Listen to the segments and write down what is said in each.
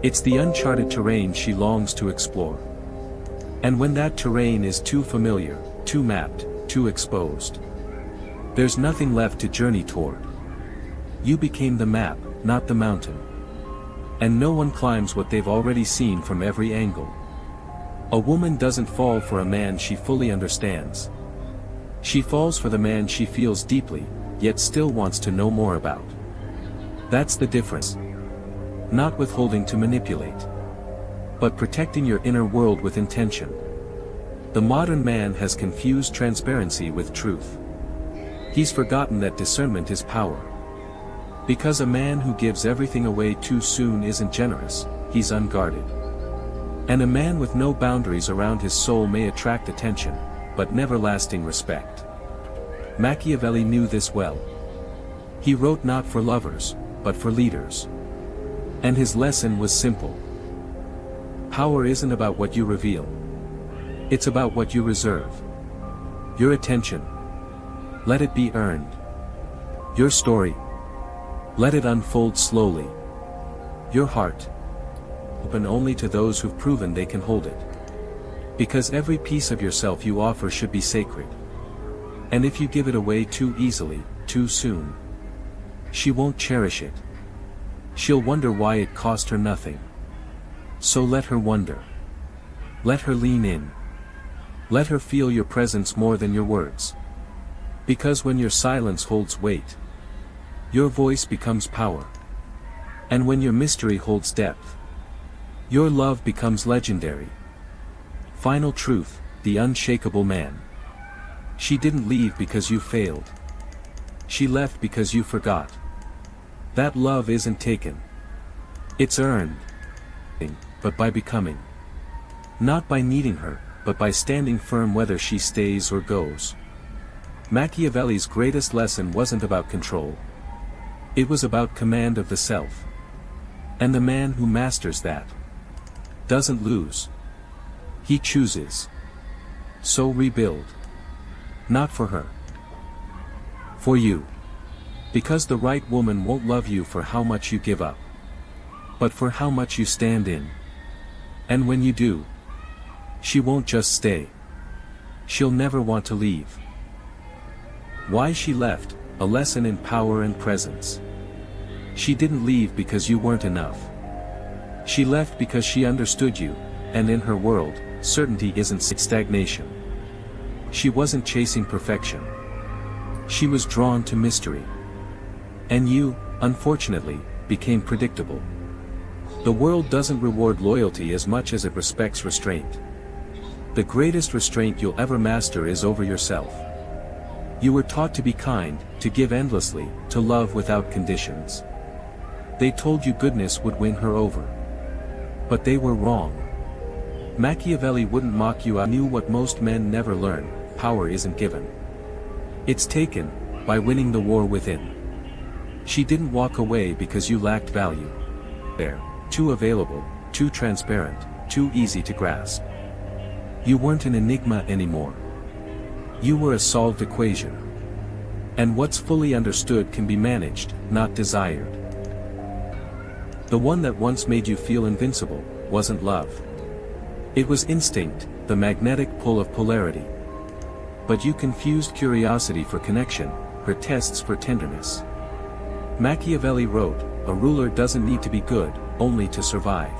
It's the uncharted terrain she longs to explore. And when that terrain is too familiar, too mapped, too exposed, there's nothing left to journey toward. You became the map, not the mountain. And no one climbs what they've already seen from every angle. A woman doesn't fall for a man she fully understands. She falls for the man she feels deeply, yet still wants to know more about. That's the difference. Not withholding to manipulate, but protecting your inner world with intention. The modern man has confused transparency with truth. He's forgotten that discernment is power. Because a man who gives everything away too soon isn't generous, he's unguarded. And a man with no boundaries around his soul may attract attention, but never lasting respect. Machiavelli knew this well. He wrote not for lovers, but for leaders. And his lesson was simple. Power isn't about what you reveal. It's about what you reserve. Your attention. Let it be earned. Your story. Let it unfold slowly. Your heart. Open only to those who've proven they can hold it. Because every piece of yourself you offer should be sacred. And if you give it away too easily, too soon, she won't cherish it. She'll wonder why it cost her nothing. So let her wonder. Let her lean in. Let her feel your presence more than your words. Because when your silence holds weight, your voice becomes power. And when your mystery holds depth, your love becomes legendary. Final truth, the unshakable man. She didn't leave because you failed. She left because you forgot. That love isn't taken. It's earned. But by becoming. Not by needing her, but by standing firm whether she stays or goes. Machiavelli's greatest lesson wasn't about control. It was about command of the self. And the man who masters that doesn't lose. He chooses. So rebuild. Not for her. For you. Because the right woman won't love you for how much you give up, but for how much you stand in. And when you do, she won't just stay. She'll never want to leave. Why she left, a lesson in power and presence. She didn't leave because you weren't enough. She left because she understood you, and in her world, certainty isn't stagnation. She wasn't chasing perfection. She was drawn to mystery. And you, unfortunately, became predictable. The world doesn't reward loyalty as much as it respects restraint. The greatest restraint you'll ever master is over yourself. You were taught to be kind, to give endlessly, to love without conditions. They told you goodness would win her over. But they were wrong. Machiavelli wouldn't mock you. I knew what most men never learn: power isn't given. It's taken, by winning the war within. She didn't walk away because you lacked value. There, too available, too transparent, too easy to grasp. You weren't an enigma anymore. You were a solved equation. And what's fully understood can be managed, not desired. The one that once made you feel invincible wasn't love. It was instinct, the magnetic pull of polarity. But you confused curiosity for connection, her tests for tenderness. Machiavelli wrote, "A ruler doesn't need to be good, only to survive."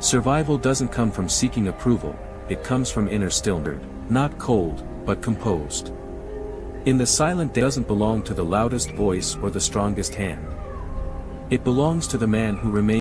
Survival doesn't come from seeking approval, it comes from inner stillness, not cold, but composed. In the silent doesn't belong to the loudest voice or the strongest hand. It belongs to the man who remains